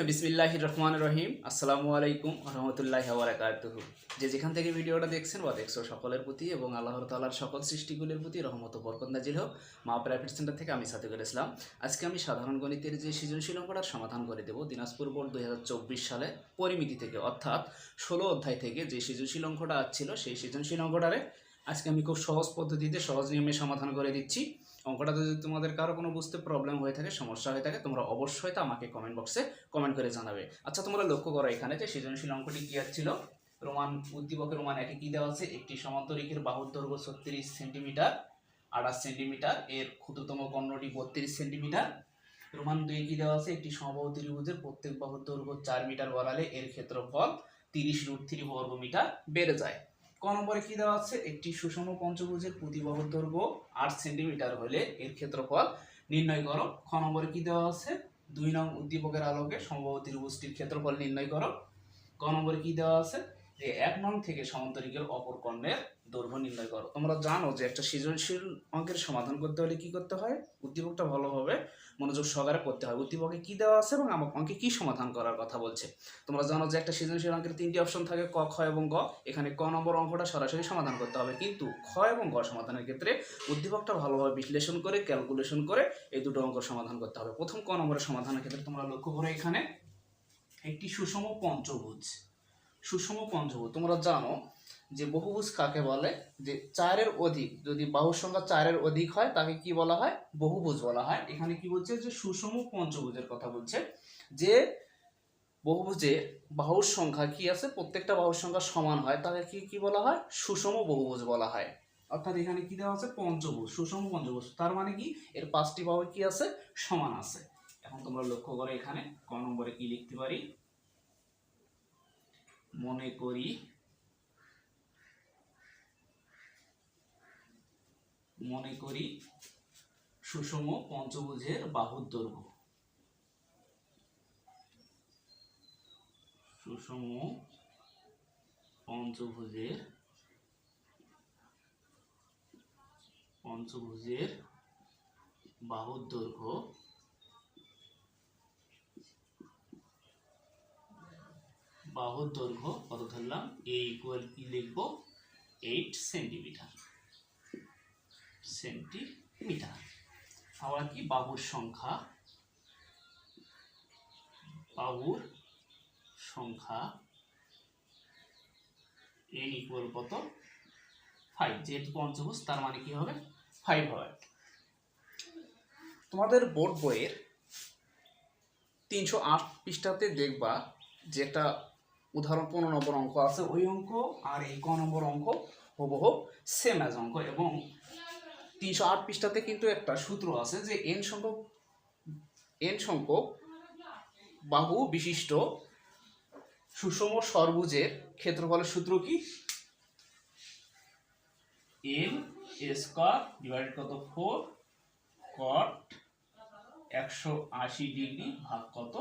বিসমিল্লাহির রহমানির রহিম। আসসালামু আলাইকুম রহমতুল্লাহি ওয়া বারাকাতুহু। যে যেখান থেকে ভিডিওটা দেখছেন বা দেখছো সকলের প্রতি এবং আল্লাহর তাআলার সকল সৃষ্টিগুলির প্রতি রহমত ও বরকত নাজিল হোক। মা প্রাইভেট সেন্টার থেকে আমি সাদেকুল ইসলাম। আজকে আমি সাধারণ গণিতের যে সৃজনশীল অঙ্কটার সমাধান করে দেব দিনাজপুর বোর্ড 2024 সালে পরিমিতি থেকে, অর্থাৎ 16 অধ্যায় থেকে যে সৃজনশীল অঙ্কটা আসছিল সেই সৃজনশীল অঙ্কটারে আজকে আমি খুব সহজ পদ্ধতিতে সহজ নিয়মে সমাধান করে দিচ্ছি। অঙ্কটা যদি তোমাদের কারো কোনো বুঝতে প্রবলেম হয়ে থাকে, সমস্যা হয়ে থাকে, তোমরা অবশ্যই তা আমাকে কমেন্ট বক্সে কমেন্ট করে জানাবে। আচ্ছা, তোমরা লক্ষ্য করো এখানে যে সৃজনশীল অঙ্কটি কি ছিল। রোমান উদ্দীপকের রোমান একে কি দেওয়া আছে, একটি সমান্তরিকের বাহুর দৈর্ঘ্য 36 সেন্টিমিটার 28 সেন্টিমিটার, এর ক্ষুদ্রতম কর্ণটি 32 সেন্টিমিটার। রোমান 2 কি দেওয়া আছে, একটি সমবাহু ত্রিভুজের প্রত্যেক বাহুর দৈর্ঘ্য 4 মিটার বাড়ালে এর ক্ষেত্রফল 30√3 বর্গ মিটার বেড়ে যায়। ক নম্বরে কি দেওয়া আছে, একটি সুষম পঞ্চভুজের প্রতি বাহুর দৈর্ঘ্য 8 সেন্টিমিটার হলে এর ক্ষেত্রফল নির্ণয় করো। খ নম্বরে কি দেওয়া আছে, 2 নং উদ্দীপকের আলোকে সমবাহু ত্রিভুজটির ক্ষেত্রফল নির্ণয় করো। ক নম্বরে কি দেওয়া আছে, যে 1 নং থেকে সমান্তরিকের অপর কর্ণের দৈর্ঘ্য নির্ণয় করো। তোমরা জানো যে একটা সৃজনশীল অঙ্কের সমাধান করতে হলে কি করতে হয়, উদ্দীপকটা ভালোভাবে মনোযোগ সহকারে করতে হয়। উদ্দীপকে কি দেওয়া আছে এবং আমার অঙ্কে কি সমাধান করার কথা বলছে। তোমরা জানো যে একটা সৃজনশীল অঙ্কের 3টি অপশন থাকে, ক, খ এবং গ। এখানে ক নম্বর অঙ্কটা সরাসরি সমাধান করতে হবে, কিন্তু খ এবং গ সমাধানের ক্ষেত্রে উদ্দীপকটা ভালোভাবে বিশ্লেষণ করে ক্যালকুলেশন করে এই দুটো অঙ্ক সমাধান করতে হবে। প্রথম ক নম্বরের সমাধানের ক্ষেত্রে তোমরা লক্ষ্য করো এখানে একটি সুষম পঞ্চভুজ। সুষম পঞ্চভুজ তোমরা জানো যে বহুভুজ কাকে বলে, যে 4-এর অধিক, যদি বাহুর সংখ্যা 4-এর অধিক হয় তাকে কি বলা হয়, বহুভুজ বলা হয়। এখানে কি বলছে, যে সুষম পঞ্চভুজের কথা বলছে, যে বহুভুজের বাহুর সংখ্যা কি আছে, প্রত্যেকটা বাহুর সংখ্যা সমান হয় তাকে কি কি বলা হয়, সুষম বহুভুজ বলা হয়। অর্থাৎ এখানে কি দেওয়া আছে, পঞ্চভুজ, সুষম পঞ্চভুজ, তার মানে কি এর 5টি বাহু কি আছে, সমান আছে। এখন তোমরা লক্ষ্য করো এখানে ক নম্বরে কি লিখতে পারি, মনে করি সুষম পঞ্চভুজের বাহুর দৈর্ঘ্য, সুষম পঞ্চভুজের বাহুর দৈর্ঘ্য কত ধরলাম, a ইকুয়াল কি লিখবো, 8 সেন্টিমিটার। আবার কি বাহুর সংখ্যা n ইকুয়াল কত, 5। যেহেতু পঞ্চভুজ তার মানে কি হবে, 5 হবে। তোমাদের বোর্ড বইয়ের 308 পৃষ্ঠাতে দেখবা যে একটা উদাহরণ 15 নম্বর অঙ্ক আছে, ওই অঙ্ক আর এই ক নম্বর অঙ্ক হুবহু সেম অ্যাজ অঙ্ক। এবং 308 পৃষ্ঠাতে কিন্তু একটা সূত্র আছে যে n সংখ্যক বাহু বিশিষ্ট সুষম ষড়ভুজের ক্ষেত্রফলের সূত্র কি, n স্কয়ার ডিভাইডেড কত 4 cot 180 ডিগ্রি ভাগ কত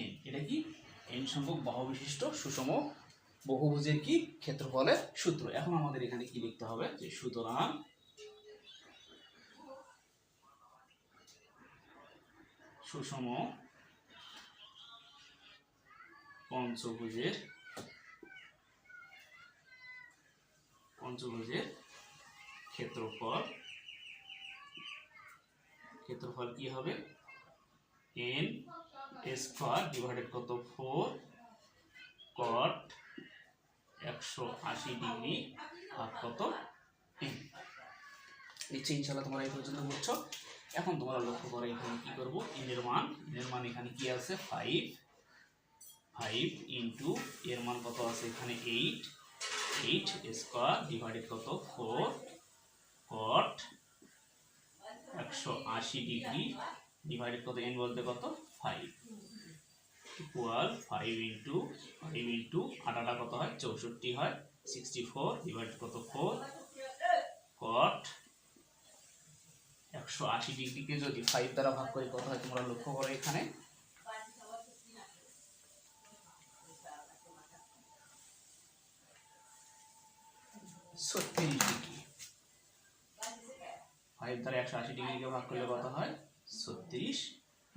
n। এটা কি n সংখ্যক বাহু বিশিষ্ট সুষম বহুভুজের কি ক্ষেত্রফলের সূত্র। এখন আমাদের এখানে কি লিখতে হবে, যে সুতরাং সুষম পঞ্চভুজের ক্ষেত্রফল কি হবে, n স্কয়ার ডিভাইডেড কত 4 cot 180 ডিগ্রি ভাগ কত n। নিচে ইনশাআল্লাহ তোমরা এই পর্যন্ত বুঝছো। এখন তোমরা লক্ষ্য করো এখানে কি করব, n এর মান এখানে কি আছে 5 ইনটু এর মান কত আছে এখানে 8 স্কয়ার ডিভাইডেড কত 4 cot 180 ডিগ্রি ডিভাইডেড কত n বলতে কত 5 ইকুয়াল 5 ইনটু 8 কত হয় 64 হয়, 64 ডিভাইডেড কত 4 cot 180 ডিগ্রিকে যদি 5 দ্বারা ভাগ করি কত হয়, তোমরা লক্ষ্য করো এখানে 36 ডিগ্রি। 5 দ্বারা 180 ডিগ্রিকে ভাগ করলে কত হয়, 36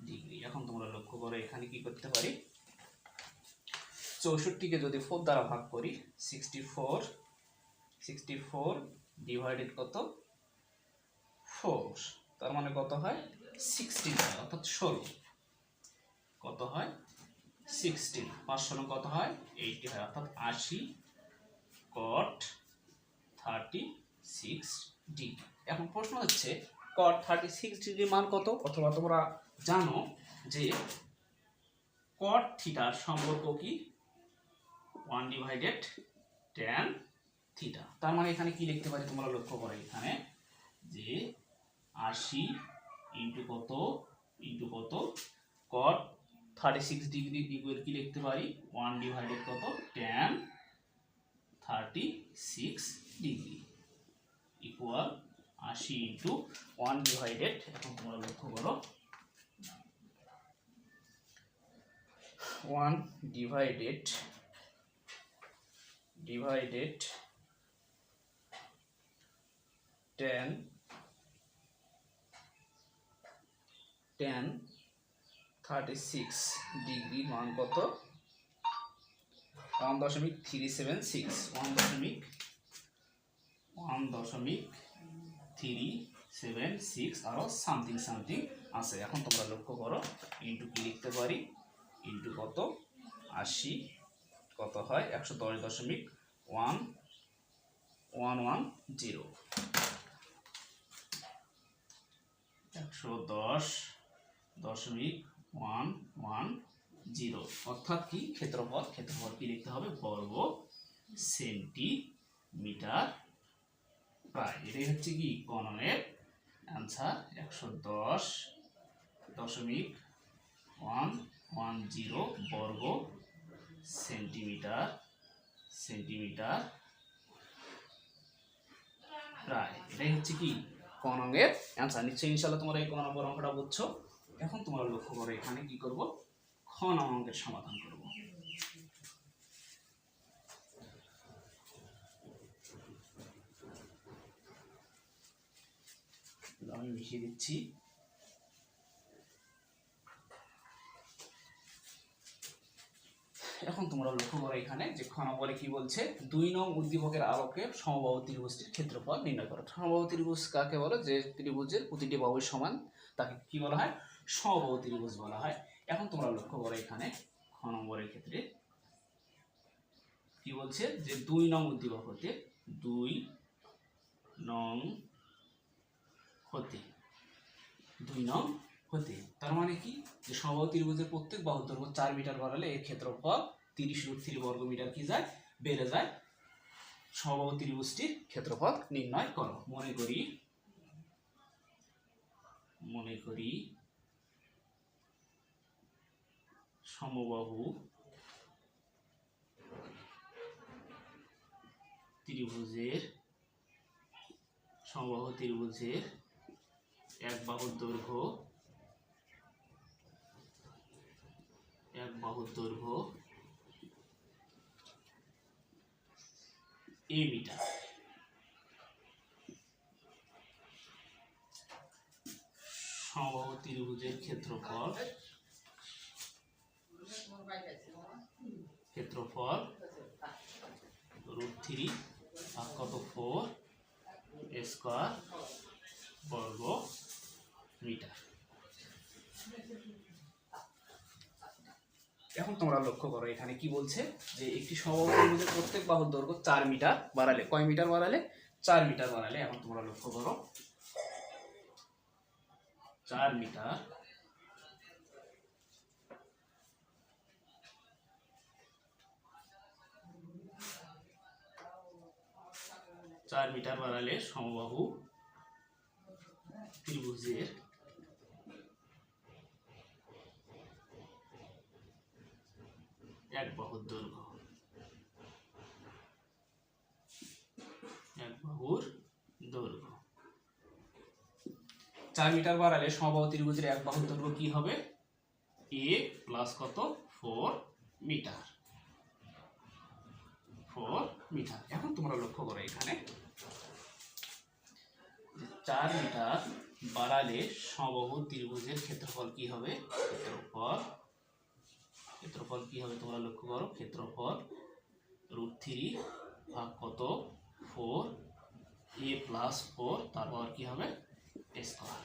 ডিগ্রি। এখন তোমরা লক্ষ্য করো এখানে কি করতে পারি, 64কে যদি 4 দ্বারা ভাগ করি 64 ডিভাইডেড কত 4, তার মানে কত হয় 16 হয়, অর্থাৎ 16। কত হয় 16, 5 কত হয় 80 হয়, অর্থাৎ 80 cot 36 ডিগ্রি। এখন প্রশ্ন হচ্ছে cot 36 ডিগ্রি মান কত, অথবা তোমরা জানো যে cot থিটার সম্পর্ক কি 1/tan থিটা। তার মানে এখানে কি লিখতে পারি তোমরা লক্ষ্য করো, এখানে যে 80 ইন্টু কত cot 36 ডিগ্রি ইকুয়াল কি লিখতে পারি 1/ কত tan 36 ডিগ্রি ইকুয়াল 80 ইন্টু 1/, এখন তোমরা লক্ষ্য করো 1/, tan 36 ডিগ্রি মান কত 1.376, 1.376 আরো সামথিং আছে। এখন তোমরা লক্ষ্য করো ইন্টু কি লিখতে পারি, ইন্টু কত 80 কত হয় 110.110, 110.110, অর্থাৎ কি ক্ষেত্রফল কি লিখতে হবে বর্গ সেন্টিমিটার প্রায়। এটাই হচ্ছে কি গণনের অ্যান্সার 110.110 বর্গ সেন্টিমিটার প্রায়। এটাই হচ্ছে কি কনঙের অ্যান্সার। নিশ্চয়ই ইনশাআল্লাহ তোমরা এই 1 নম্বর অঙ্কটা বুঝছো। এখন তোমরা লক্ষ্য করো এখানে কি করব, খ নং অঙ্কের সমাধান করব। আমি মিশিয়ে দিচ্ছি। এখন তোমরা লক্ষ্য করো এখানে যে খ নম্বরে কি বলছে, 2 নং উদ্দীপকের আলোকে সমবাহু ত্রিভুজটির ক্ষেত্রফল নির্ণয় করো। সমবাহু ত্রিভুজ কাকে বলে, যে ত্রিভুজের প্রতিটি বাহু সমান তাকে কি বলা হয় সমবাহু ত্রিভুজ বলা হয়। এখন তোমরা লক্ষ্য করো এখানে খ নম্বরের ক্ষেত্রে কি বলছে, যে 2 নং উদ্দীপক হতে 2 নং হতে, তার মানে কি যে সমবাহু ত্রিভুজের প্রত্যেক বাহুর দৈর্ঘ্য 4 মিটার বাড়ালে এর ক্ষেত্রফল 30√3 বর্গমিটার কি যায় বেড়ে যায়। সমবাহু ত্রিভুজটির ক্ষেত্রফল নির্ণয় করো। মনে করি সমবাহু ত্রিভুজের এক বাহুর দৈর্ঘ্য a মিটার। সমবাহু ত্রিভুজের ক্ষেত্রফল √3 আর কত 4 স্কয়ার বর্গ মিটার। এখন তোমরা লক্ষ্য করো এখানে কি বলছে, যে একটি সমবাহু ত্রিভুজের প্রত্যেক বাহুর দৈর্ঘ্য 4 মিটার বাড়ালে, কয় মিটার বাড়ালে 4 মিটার বাড়ালে। এখন তোমরা লক্ষ্য করো 4 মিটার বাড়ালে সমবাহু ত্রিভুজের এক বাহুর দৈর্ঘ্য 4 মিটার বাড়ালে সমবাহু ত্রিভুজের এক বাহুর দৈর্ঘ্য কি হবে a প্লাস কত 4 মিটার। এখন তোমরা লক্ষ্য করো এখানে 4 মিটার বাড়ালে সমবাহু ত্রিভুজের ক্ষেত্রফল কি হবে, ক্ষেত্রফল ক্ষেত্রফল কি হবে তোমরা লক্ষ্য করো, ক্ষেত্রফল √3 ভাগ কত 4 a প্লাস 4 তারপর কি হবে স্কয়ার।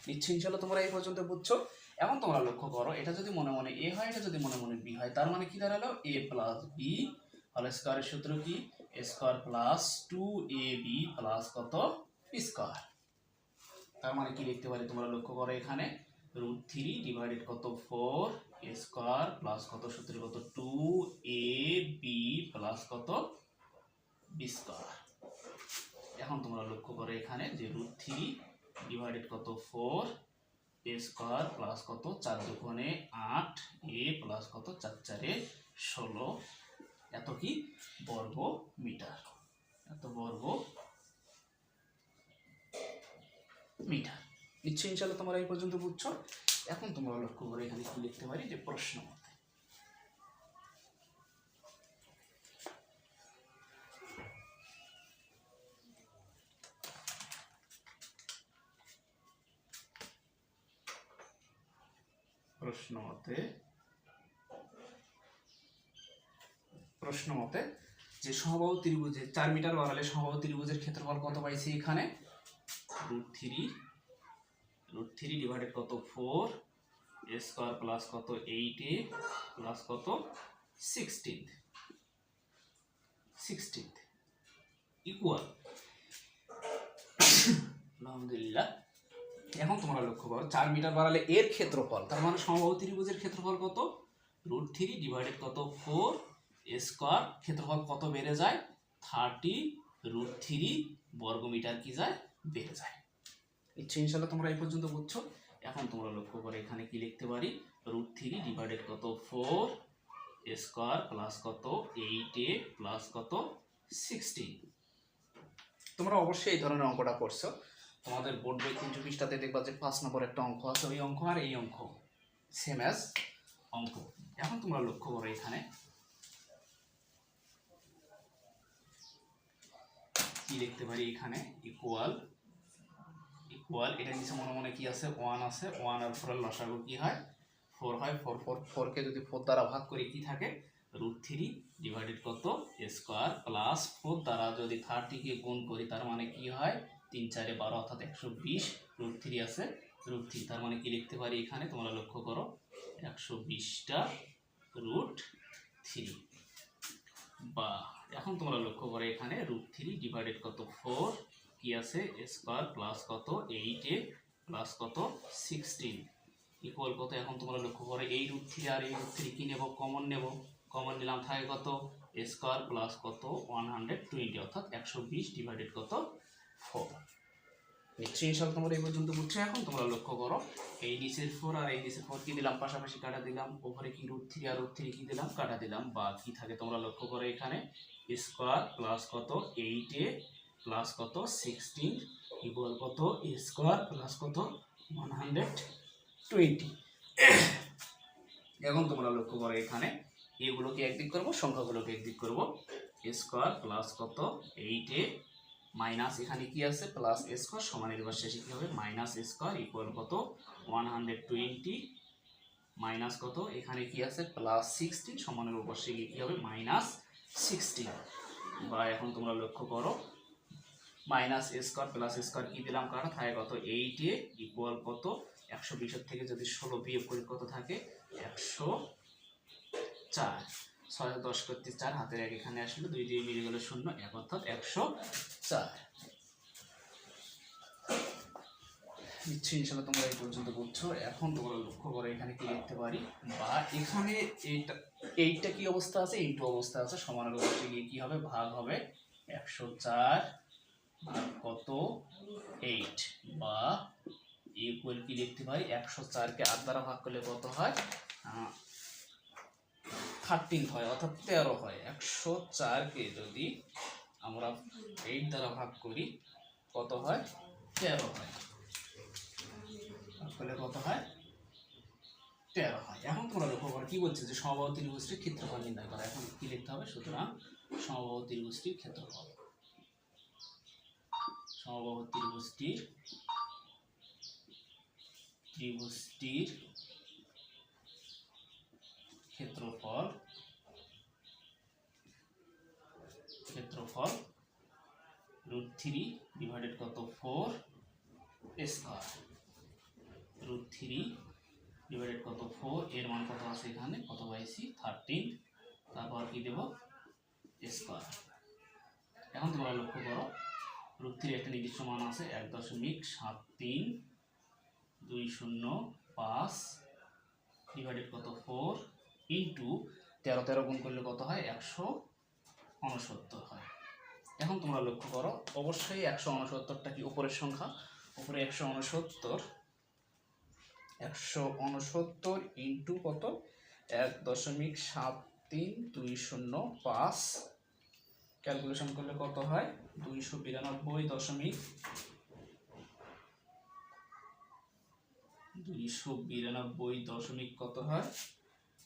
নিশ্চয়ই ইনশাআল্লাহ তোমরা এই পর্যন্ত বুঝছো। এখন তোমরা লক্ষ্য করো, এটা যদি মনে মনে a হয়, এটা যদি মনে মনে b হয়, তার মানে কি দাঁড়ালো a প্লাস b হোল স্কয়ারের সূত্র কি a square plus 2ab plus কত স্কয়ার। তার মানে কি লিখতে পারি তোমরা লক্ষ্য করো, এখানে √3 ডিভাইডেড কত 4 a স্কয়ার প্লাস কত সূত্রে কত 2ab প্লাস কত b স্কয়ার। এখন তোমরা লক্ষ্য করো এখানে যে √3 ডিভাইডেড কত 4 a স্কয়ার প্লাস কত 4 দুগুণে 8 a প্লাস কত 4 4 16 এত কি বর্গ মিটার, এত বর্গ মিটার। নিশ্চয়ই ইনশাআল্লাহ তোমরা এই পর্যন্ত বুঝছো। এখন তোমরা লক্ষ্য করে এখানে কি লিখতে পারি যে প্রশ্ন মতে প্রশ্ন মতে যে সমবাহু ত্রিভুজের 4 মিটার বাড়ালে সমবাহু ত্রিভুজের ক্ষেত্রফল কত পাইছি এখানে √3 ডিভাইডেড কত 4 a স্কয়ার প্লাস কত 8a প্লাস কত 16 ইকুয়াল আলহামদুলিল্লাহ। এখন তোমরা লক্ষ্য করো 4 মিটার বাড়ালে এর ক্ষেত্রফল, তার মানে সমবাহু ত্রিভুজের ক্ষেত্রফল কত √3 ডিভাইডেড কত 4 a স্কয়ার, ক্ষেত্রফল কত বেড়ে যায় 30 √3 বর্গমিটার কি যায় বেড়ে যায়। ইনশাআল্লাহ তোমরা এই পর্যন্ত বুঝছো। এখন তোমরা লক্ষ্য করে এখানে কি লিখতে পারি √3 ডিভাইডেড কত 4 a স্কয়ার প্লাস কত 8a প্লাস কত 16। তোমরা অবশ্যই এই ধরনের অঙ্কটা করছো, তোমাদের বোর্ড বই 300 পৃষ্ঠাতে দেখবা যে 5 নম্বর একটা অঙ্ক আছে, ওই অঙ্ক আর এই অঙ্ক সেম অ্যাজ অঙ্ক। এখন তোমরা লক্ষ্য করো এখানে কি লিখতে পারি, এখানে ইকুয়াল এটা নিচে মনে মনে কি আছে 1 আছে, 1 আর 4 এর লসাগু কি হয় 4 হয়, 4 কে যদি 4 দ্বারা ভাগ করি কি থাকে √3 ডিভাইডেড কত a স্কয়ার প্লাস 4 দ্বারা যদি 30 কে গুণ করি তার মানে কি হয় 3 4 12 অর্থাৎ 120, √3 আছে √3, তার মানে কি লিখতে পারি এখানে তোমরা লক্ষ্য করো 120টা √3 বা এখন তোমরা লক্ষ্য করো এখানে √3 ডিভাইডেড কত 4 কি আছে a স্কয়ার প্লাস কত 8a প্লাস কত 16 ইকুয়াল কত। এখন তোমরা লক্ষ্য করো এই √3 আর এই √3 কি নেব কমন নেব, কমন নিলাম থাকে কত a স্কয়ার প্লাস কত 120 অর্থাৎ 120 ডিভাইডেড কত 4। নিশ্চয়ই ইনশাআল্লাহ তোমরা এই পর্যন্ত বুঝছো। এখন তোমরা লক্ষ্য করো এই নিচের 4 আর এই নিচের 4 কি দিলাম পাশাপাশি কাটা দিলাম, ওপরে কি √3 আর √3 কি দিলাম কাটা দিলাম, বা কি থাকে তোমরা লক্ষ্য করো এখানে a স্কয়ার প্লাস কত 8a প্লাস কত 16 ইকুয়াল কত a স্কয়ার প্লাস কত 120। এখন তোমরা লক্ষ্য করো এখানে এগুলোকে একদিক করব, সংখ্যাগুলোকে একদিক করব, a স্কয়ার প্লাস কত 8a মাইনাস এখানে কি আছে প্লাস a স্কয়ার সমান এর শেষে কি হবে মাইনাস a স্কয়ার ইকুয়াল কত 120 মাইনাস কত এখানে কি আছে প্লাস 16 সমানের উপর সে কি হবে মাইনাস 16। বা এখন তোমরা লক্ষ্য করো minus a square plus a square কি দিলাম কাটা থাকে কত 8a ইকুয়াল কত 120 এর থেকে যদি 16 বিয়োগ করি কত থাকে 104, 6 10 করতে 4 হাতের এক এখানে আসলে 2 দিয়ে মিলে গেল 0 1 অর্থাৎ 104। নিশ্চয়ই ইনশাআল্লাহ তোমরা এই পর্যন্ত বুঝছো। এখন তোমরা লক্ষ্য করো এখানে কি লিখতে পারি, বা এখানে এইটা কি অবস্থা আছে ইনটু অবস্থা আছে, সমানের উপরে গিয়ে কি হবে ভাগ হবে 104 আর কত 8, বা ইকুয়াল কি লিখতে পারি 104 কে 8 দ্বারা ভাগ করলে কত হয় 13 হয় অর্থাৎ 13 হয়। 104 কে যদি আমরা 8 দ্বারা ভাগ করি কত হয় 13 হয়, তাহলে কত হয় 13 হয়। এখন তোমরা লক্ষ্য করো কি বলছে যে সমবাহু ত্রিভুজটির ক্ষেত্রফল নির্ণয় করা। এখন কি লিখতে হবে, সুতরাং সমবাহু ত্রিভুজটির ক্ষেত্রফল, সমবাহু ত্রিভুজটির ক্ষেত্রফল ক্ষেত্রফল √3 ডিভাইডেড কত 4 স্কয়ার, √3 ডিভাইডেড কত 4, এর মান কত আছে এখানে কত পাইছি 13, তারপর কি দেব স্কয়ার। এখন তোমরা লক্ষ্য করো √3 একটা নির্দিষ্ট মান আছে 1.7320৫ ডিভাইডেড কত 4 ইন্টু 13 গুণ করলে কত হয় 169 হয়। এখন তোমরা লক্ষ্য করো অবশ্যই 169টা কি উপরের সংখ্যা, উপরে 169 ইন্টু কত 1.7320৫ ক্যালকুলেশন করলে কত হয় 292 কত হয়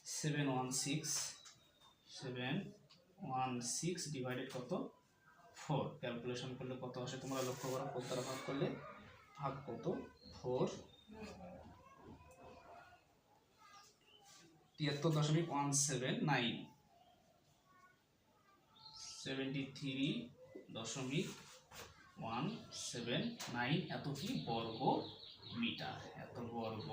716 ডিভাইডেড কত 4 ক্যালকুলেশন করলে কত আসে তোমরা লক্ষ্য করো, 4 দ্বারা ভাগ করলে ভাগ কত 4 73.179 73.179 এত কি বর্গ মিটার, এত বর্গ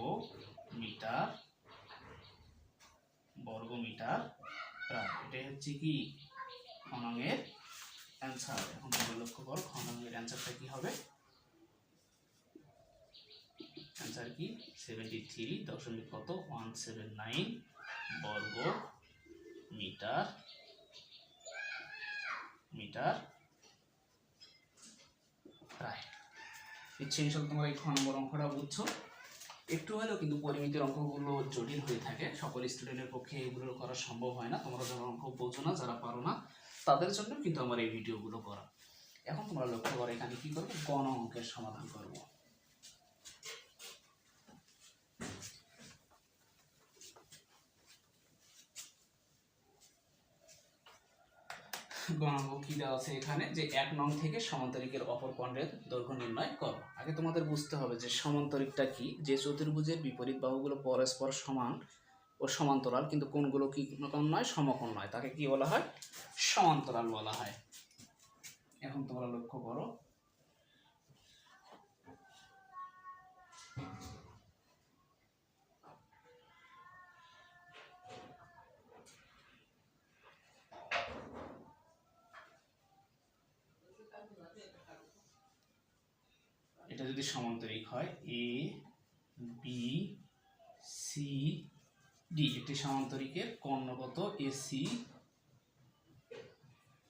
মিটার প্রায়। এটাই হচ্ছে কি খননের অ্যান্সার। এখন তোমরা লক্ষ্য করো খননের অ্যান্সারটা কি হবে, অ্যান্সার কি 73.179 বর্গ মিটার প্রায়। ইচ্ছে ইনশাল্লাহ তোমরা এই খ নম্বর অঙ্কটা বুঝছো, একটু হলেও কিন্তু পরিমিতির অঙ্কগুলো জটিল হয়ে থাকে, সকল স্টুডেন্টের পক্ষে এগুলো করা সম্ভব হয় না। তোমরা যারা অঙ্ক বোঝো না, যারা পারো না, তাদের জন্য কিন্তু আমার এই ভিডিওগুলো করা। এখন তোমরা লক্ষ্য করো এখানে কি করবো, গণ অঙ্কের সমাধান করবো। গণাঙ্ক কি দেওয়া আছে এখানে যে 1 নং থেকে সমান্তরিকের অপর খণ্ডের দৈর্ঘ্য নির্ণয় করো। আগে তোমাদের বুঝতে হবে যে সমান্তরিকটা কি, যে চতুর্ভুজের বিপরীত বাহুগুলো পরস্পর সমান ও সমান্তরাল কিন্তু কোণগুলো কি কোণ নয়, সমকোণ নয়, তাকে কি বলা হয় সমান্তরাল বলা হয়। এখন তোমরা লক্ষ্য করো এটা যদি সমান্তরিক হয় এ বি সি ডি, একটি সমান্তরিকের কর্ণগত এসি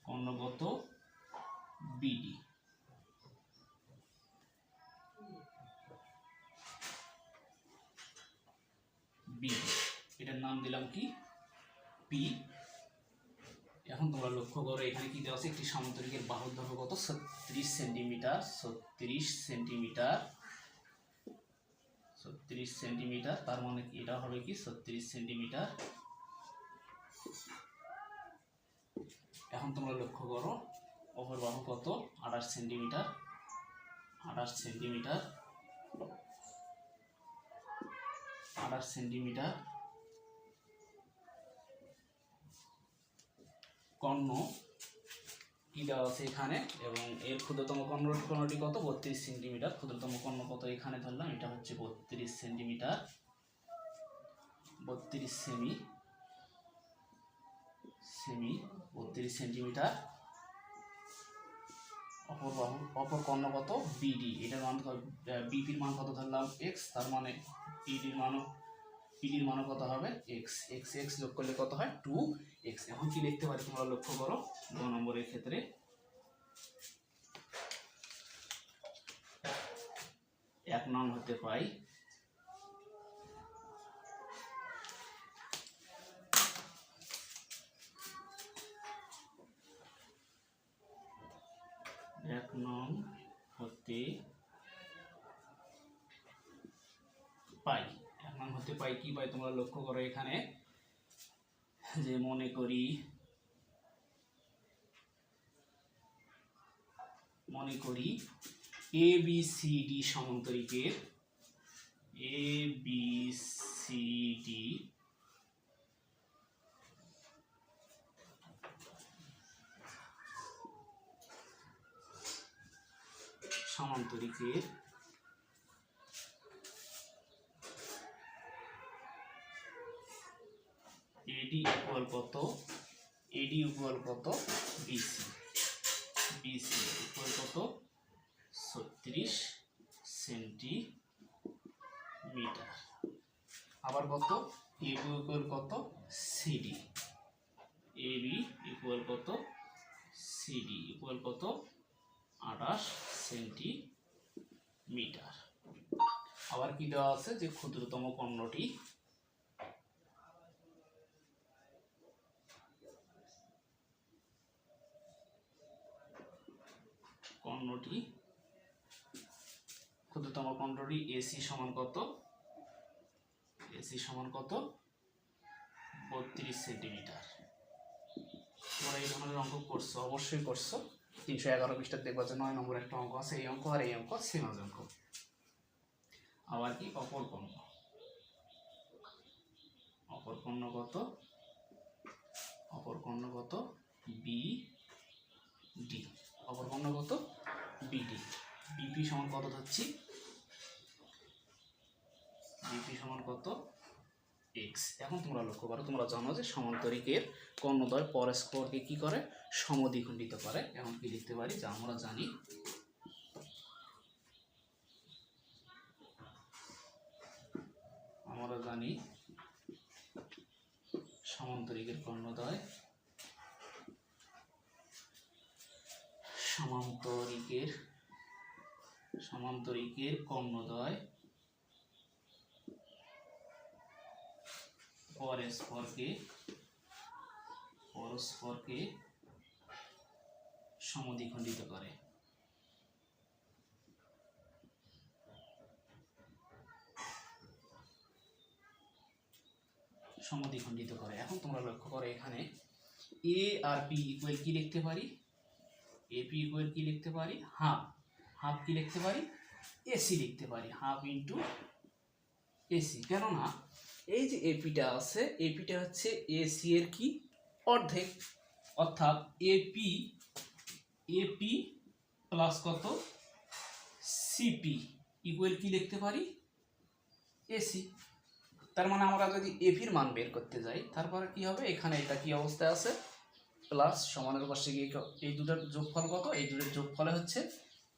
কর্ণগত বিডি, এটার নাম দিলাম কি পি। এখন তোমরা লক্ষ্য করো এখানে কি দেওয়া আছে, একটি সমান্তরিকের বাহুর দৈর্ঘ্য কত 36 সেন্টিমিটার, 36 সেন্টিমিটার, তার মানে কি এটা হবে কি 36 সেন্টিমিটার। এখন তোমরা লক্ষ্য করো অপর বাহু কত 28 সেন্টিমিটার, 28 সেন্টিমিটার। কর্ণ কি দেওয়া আছে এখানে, এবং এর ক্ষুদ্রতম কর্ণটি কত 32 সেন্টিমিটার, ক্ষুদ্রতম কর্ণ কত এখানে ধরলাম, এটা হচ্ছে 32 সেন্টিমিটার, 32 সেমি 32 সেন্টিমিটার। অপর কর্ণ কত বিডি, এটার মান বিপির মান কত ধরলাম এক্স, তার মানে পিডির মান কত হবে এক্স, এক্স যোগ করলে কত হয় 2x। এখন কি লিখতে পারি তোমরা লক্ষ্য করো 2 নম্বরের ক্ষেত্রে, এক নং হতে পাই কি পাই তোমরা লক্ষ্য করো এখানে, যে মনে করি ABCD সমান্তরিকের ABCD সমান্তরিকের এডি ইকুয়াল কত, এডি ইকুয়াল কত বিসি, বিসি ইকুয়াল কত 36 সেন্টিমিটার। আবার কত, এবি ইকুয়াল কত সিডি, এবি ইকুয়াল কত সিডি ইকুয়াল কত 28 সেন্টিমিটার। আবার কি দেওয়া আছে যে ক্ষুদ্রতম কর্ণটি ক্ষুদ্রতম কর্ণটি এসি সমান কত, এসি সমান কত 32 সেন্টিমিটার। তোমরা এই ধরনের অঙ্ক করছো, অবশ্যই করছো। 311 পৃষ্ঠা দেখবা যে 9 নম্বর একটা অঙ্ক আছে, এই অঙ্ক আর এই অঙ্ক সেম অঙ্ক। আবার কি অপর কর্ণ, অপর কর্ণ কত, অপর কর্ণ কত বি ডি, অপর কর্ণ কত বিডি। বিপি সমান কত ধরছি, বিপি সমান কত এক্স। এখন তোমরা লক্ষ্য করো, তোমরা জানো যে সমান্তরিকের কর্ণদ্বয় পরস্পরকে কি করে সমদ্বিখণ্ডিত করে। এখন কি লিখতে পারি, যা আমরা জানি সমান্তরিকের কর্ণদ্বয়, সমান্তরিকের কর্ণদ্বয় পরস্পরকে সমদ্বিখণ্ডিত করে। সমদ্বিখণ্ডিত করে। এখন তোমরা লক্ষ্য করো এখানে এ আর পি ইকুয়াল কি লিখতে পারি, এপি ইকুয়াল কি লিখতে পারি হাফ, হাফ কি লিখতে পারি এসি লিখতে পারি, হাফ ইন্টু এসি। কেননা এই যে এপিটা আছে, এপিটা হচ্ছে এসি এর কি অর্ধেক, অর্থাৎ এপি প্লাস কত সিপি ইকুয়াল কি লিখতে পারি এসি। তার মানে আমরা যদি এপির মান বের করতে যাই, তারপরে কি হবে, এখানে এটা কি অবস্থায় আছে প্লাস, সমানের পাশে গিয়ে এই দুটোর যোগফল কত, এই দুটোর যোগফলে হচ্ছে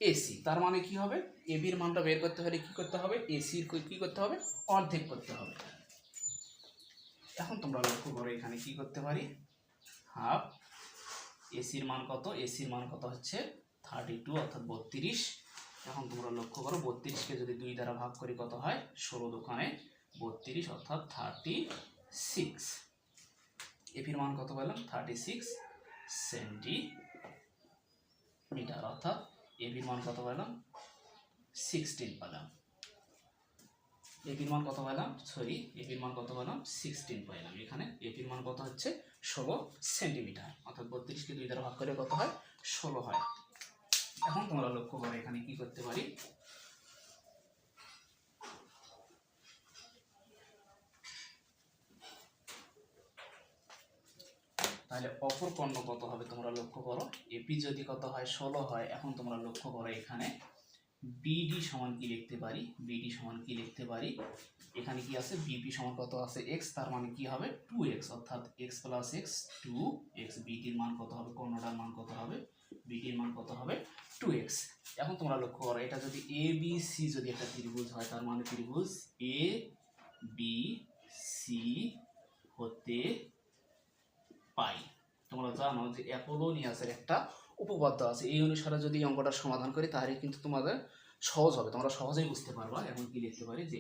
এসি। তার মানে কি হবে, এবির মানটা বের করতে হলে কি করতে হবে, এসির কি করতে হবে অর্ধেক করতে হবে। এখন তোমরা লক্ষ্য করো এখানে কি করতে পারি, হাফ এসির মান কত, এসির মান কত হচ্ছে 32 অর্থাৎ 32। এখন তোমরা লক্ষ্য করো 32কে যদি 2 দ্বারা ভাগ করি কত হয়, 16 দোকানে 32 অর্থাৎ 36। এপির মান কত পেলাম 36 সেন্টিমিটার, অর্থাৎ এপির মান কত পেলাম 16 পেলাম। এপির মান কত পেলাম, এপির মান কত পেলাম 16 পেলাম। এখানে এপির মান কত হচ্ছে 16 সেন্টিমিটার, অর্থাৎ 32কে 2 দ্বারা ভাগ করে কত হয় 16 হয়। এখন তোমরা লক্ষ্য করো এখানে কি করতে পারি, তাহলে অপর কর্ণ কত হবে তোমরা লক্ষ্য করো, এপি যদি কত হয় 16 হয়। এখন তোমরা লক্ষ্য করো এখানে বিডি সমান কি লিখতে পারি, বিডি সমান কি লিখতে পারি, এখানে কি আছে বিপি সমান কত আছে এক্স, তার মানে কি হবে 2x, অর্থাৎ x প্লাস এক্স 2x। বিডির মান কত হবে, কর্ণটার মান কত হবে, বিডির মান কত হবে 2x। এখন তোমরা লক্ষ্য করো এটা যদি এ বি সি যদি একটা ত্রিভুজ হয়, তার মানে ত্রিভুজ এ বি সি হতে পাই। তোমরা জানো যে অ্যাপোলোনিয়াসের একটা উপপাদ্য আছে, এই অনুসারে যদি অঙ্কটা সমাধান করি তাহলে কিন্তু তোমাদের সহজ হবে, তোমরা সহজেই বুঝতে পারবা। এখন কি লিখতে পারি যে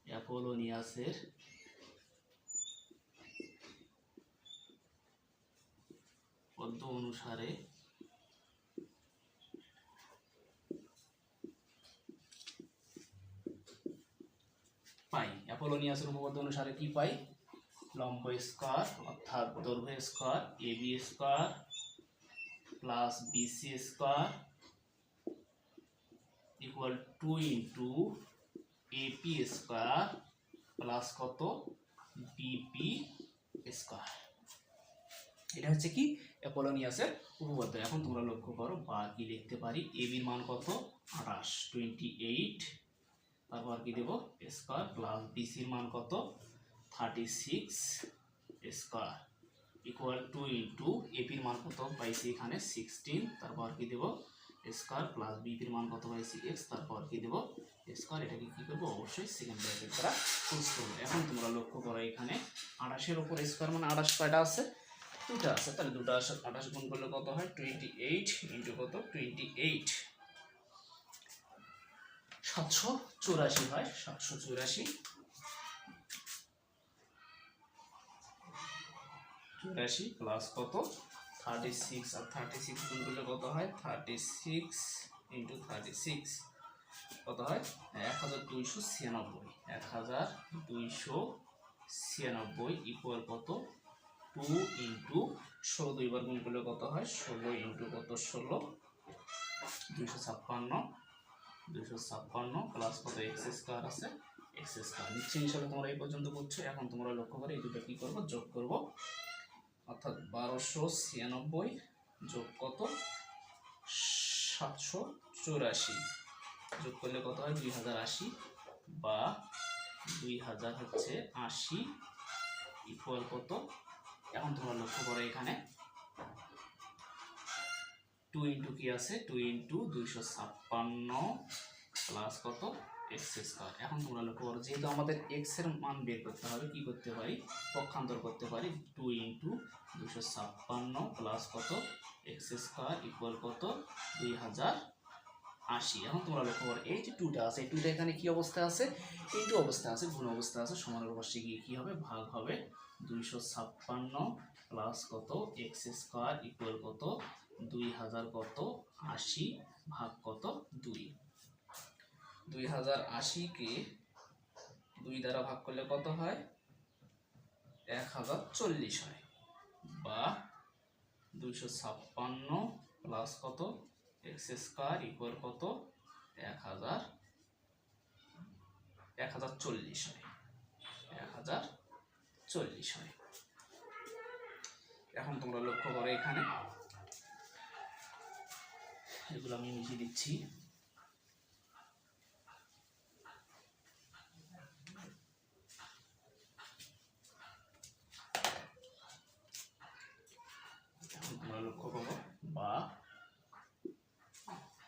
অ্যাপোলোনিয়াসের পদ্য অনুসারে পাই, অ্যাপোলোনিয়াসের উপপাদ্য অনুসারে কি পাই, লম্ব স্কয়ার অর্থাৎ দৈর্ঘ্য square AB square plus BC square equal 2 into AP square plus কত বিপি স্কয়ার। এটা হচ্ছে কি অ্যাপোলোনিয়াসের উপপাদ্য। এখন তোমরা লক্ষ্য করো বা কি লিখতে পারি, এ বির মান কত 28, 28, তারপর কি দেব স্কয়ার প্লাস বিসির মান কত 36 স্কয়ার ইকুয়াল টু ইন্টু এপির মান কত পাইছি এখানে 16, তারপর কি দেব স্কয়ার প্লাস বিপির মান কত পাইছি এক্স, তারপর কি দেব স্কয়ার। এটাকে কি করবো অবশ্যই সেকেন্ড ব্র্যাকেট দ্বারা ক্লোজ করবো। এখন তোমরা লক্ষ্য করো এখানে 28-এর উপর স্কয়ার মানে 28 কয়টা আছে, দুটা আছে, তাহলে দুটা 28 গুণ করলে কত হয় 28 ইন্টু কত 28 784 হয়, 784 প্লাস কত 36, আর 36 গুণ করলে কত হয় 36 ইন্টু 36 কত হয় 1296, 1296 ইকুয়াল কত 2 ইন্টু 16, দুইবার গুণ করলে কত হয় 16 ইন্টু কত 16 256 প্লাস কত এক্স স্কয়ার আছে এক্স স্কয়ার। নিশ্চয়ই ইনশাআল্লাহ তোমরা এই পর্যন্ত বুঝছো। এখন তোমরা লক্ষ্য করে এই দুটো কি করব যোগ করব, অর্থাৎ 1296 যোগ কত 784 যোগ করলে কত হয় 2080 বা 2000 হচ্ছে 80 ইকুয়াল কত। এখন তোমরা লক্ষ্য করো এখানে 2 ইন্টু কি আছে 2 ইন্টু 256 প্লাস কত এক্স স্কয়ার। এখন তোমরা লক্ষ্য করো যেহেতু আমাদের এক্স এর মান বের করতে হবে, কি করতে পারি পক্ষান্তর করতে পারি, 2 ইন্টু 256 প্লাস কত এক্স স্কয়ার ইকুয়াল কত 2080। এখন তোমরা লক্ষ্য করো এই যে 2টা আছে, এই 2টা এখানে কি অবস্থায় আছে ইনটু অবস্থায় আছে, গুণ অবস্থায় আছে, সমানের পাশে গিয়ে কি হবে ভাগ হবে, 256 প্লাস কত এক্স স্কয়ার ইকুয়াল কত 2000 কত 80 ভাগ কত 2। 2080 কে 2 দ্বারা ভাগ করলে কত হয় 1040 হয়, বা 256 প্লাস কত এক্স স্কয়ার ইকুয়াল কত 1040 হয়, 1040 হয়। এখন তোমরা লক্ষ্য করো এখানে এগুলো আমি মিশিয়ে দিচ্ছি। তোমরা লক্ষ্য করো বা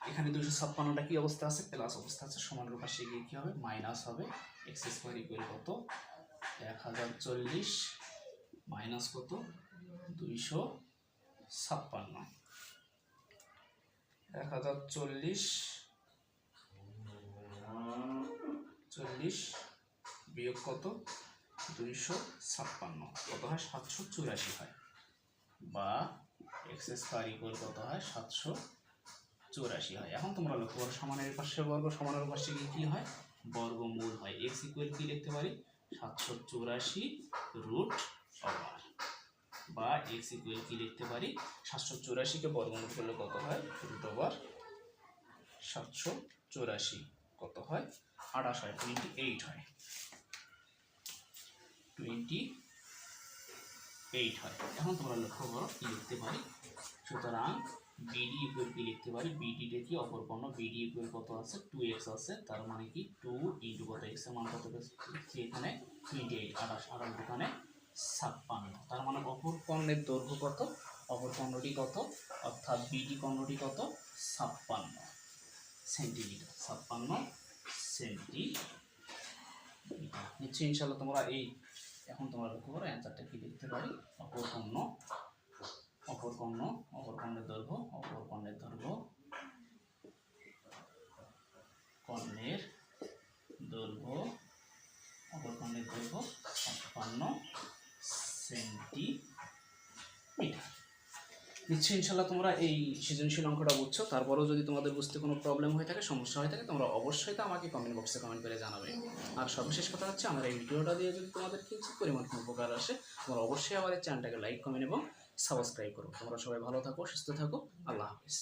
এখানে 256টা কি অবস্থা আছে প্লাস অবস্থা আছে, সমানের পাশে গিয়ে কি হবে মাইনাস হবে, এক্স স্কয়ার ইকুয়াল কত 1040 মাইনাস কত 256, 1040 বিয়োগ কত 256 কত হয় 784 হয়, বা এক্স স্কয়ার ইকুয়াল কত হয় 784 হয়। এখন তোমরা লক্ষ্য করো সমানের পাশে বর্গ, সমানের পাশে কি হয় বর্গমূল হয়, এক্স ইকুয়াল কি লিখতে পারি 784 রুট ওভার, বা এক্স ইকুয়াল কি লিখতে পারি 784 কে বর্গমূল করলে কত হয় রুট ওভার 784 কত হয় 28 হয়, 28 হয়, 28 হয়। এখন তোমরা লক্ষ্য করো কি লিখতে পারি, সুতরাং বিডি ইকুয়াল কি লিখতে পারি, বিডিটা কি অপর পণ্য, বিডি ইকুয়াল কত আছে 2x আছে, তার মানে কি 2 ইন্টু কত x এর মান কত পেয়েছি এখানে 28, 28 এখানে 56, তার মানে অপর পণ্যের দৈর্ঘ্য কত, অপর পণ্যটি কত, অর্থাৎ বিডি পণ্যটি কত 56 সেন্টিমিটার, 56 সেন্টিমিটার। নিশ্চয়ই ইনশাআল্লাহ তোমরা এই এখন তোমরা লক্ষ্য করো অ্যান্সারটা কি লিখতে পারি, অপর পণ্যের দৈর্ঘ্য, অপর পণ্যের দৈর্ঘ্য অপর পণ্যের দৈর্ঘ্য 56 সেন্টিমিটার। নিশ্চয়ই ইনশাআল্লাহ তোমরা এই সৃজনশীল অঙ্কটা বুঝছো। তারপরেও যদি তোমাদের বুঝতে কোনো প্রবলেম হয়ে থাকে, সমস্যা হয়ে থাকে, তোমরা অবশ্যই তো আমাকে কমেন্ট বক্সে কমেন্ট করে জানাবে। আর সর্বশেষ কথা হচ্ছে আমার এই ভিডিওটা দিয়ে যদি তোমাদের কিছু পরিমাণ উপকার আসে, তোমরা অবশ্যই আমার এই চ্যানেলটাকে লাইক, কমেন্ট এবং সাবস্ক্রাইব করো। তোমরা সবাই ভালো থাকো, সুস্থ থাকো, আল্লাহ হাফেজ।